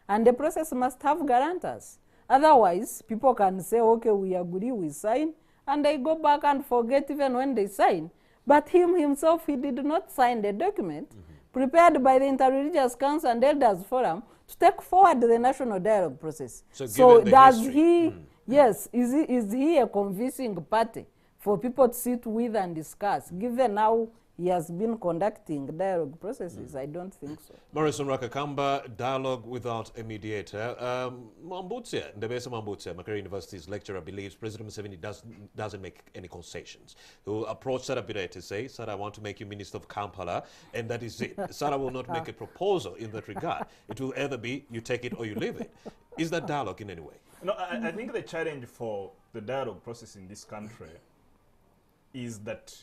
And the process must have guarantors. Otherwise, people can say, okay, we agree, we sign, and they go back and forget even when they sign. But himself, he did not sign the document prepared by the Interreligious Council and Elders Forum to take forward the national dialogue process. So does he, yes, is he a convincing party for people to sit with and discuss, given how he has been conducting dialogue processes? I don't think so. Morrison Rakakamba, dialogue without a mediator. Mambutse, Ndebese Mambutse, Makerere University's lecturer, believes President Museveni doesn't make any concessions. He will approach Sarah Biré to say, Sarah, I want to make you Minister of Kampala, and that is it. Sarah will not make a proposal in that regard. It will either be you take it or you leave it. Is that dialogue in any way? No, I think the challenge for the dialogue process in this country is that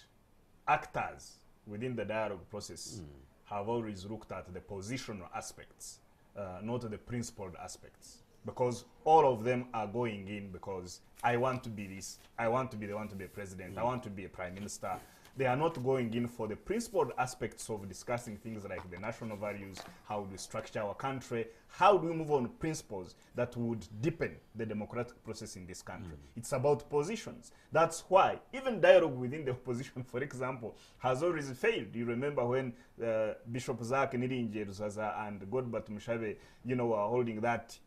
actors within the dialogue process have always looked at the positional aspects, not the principled aspects. Because all of them are going in because I want to be this, I want to be the one to be a president, I want to be a prime minister. They are not going in for the principled aspects of discussing things like the national values, how we structure our country, how do we move on principles that would deepen the democratic process in this country. It's about positions. That's why even dialogue within the opposition, for example, has always failed. You remember when Bishop Zach Nirinjeruzaza and Godbert Mushabe, were holding that,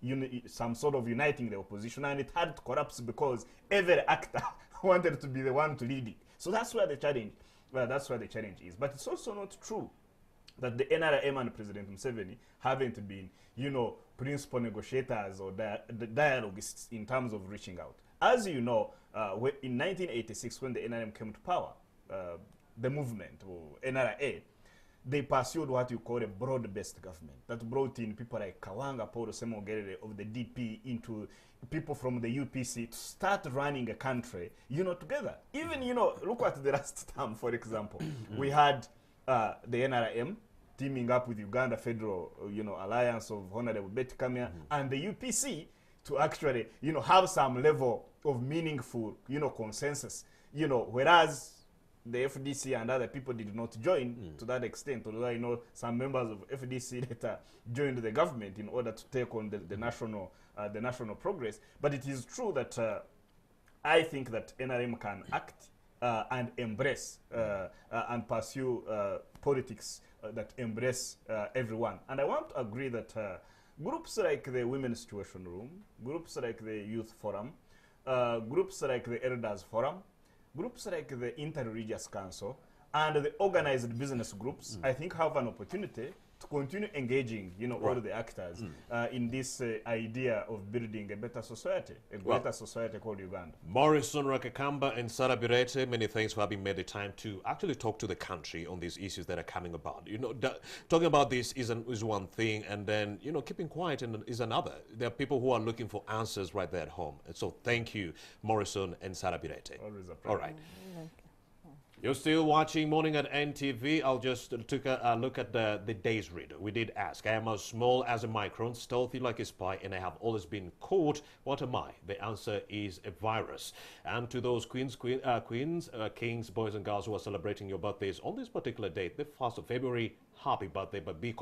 some sort of uniting the opposition, and it had to collapse because every actor wanted to be the one to lead it. So that's where the challenge, is. But it's also not true that the NRM and President Museveni haven't been, principal negotiators or dialogists in terms of reaching out. As you know, in 1986, when the NRM came to power, the movement, or NRA, they pursued what you call a broad-based government that brought in people like Kawanga Paul Semogerere of the DP into people from the UPC to start running a country, together. Even, look at the last term, for example. We had the NRM teaming up with Uganda Federal, Alliance of Honorable Betty Kamya, and the UPC to actually, have some level of meaningful, consensus, whereas the FDC and other people did not join to that extent, although I know some members of FDC later joined the government in order to take on the national progress. But it is true that I think that NRM can act and embrace and pursue politics that embrace everyone. And I want to agree that groups like the Women's Situation Room, groups like the Youth Forum, groups like the Elders Forum, groups like the Interreligious Council, and the organized business groups, I think have an opportunity to continue engaging, all the actors in this idea of building a better society, a greater society called Uganda. Morrison Rakakamba and Sarah Birete, many thanks for having made the time to actually talk to the country on these issues that are coming about. Talking about this is one thing, and then, keeping quiet is another. There are people who are looking for answers right there at home. And so thank you, Morrison and Sarah Birete. Always a pleasure. All right. You're still watching Morning at NTV. I'll just take a look at the day's reader. We did ask, I am as small as a micron, stealthy like a spy, and I have always been caught. What am I? The answer is a virus. And to those queens, kings, boys and girls who are celebrating your birthdays on this particular date, the 1st of February, happy birthday, but be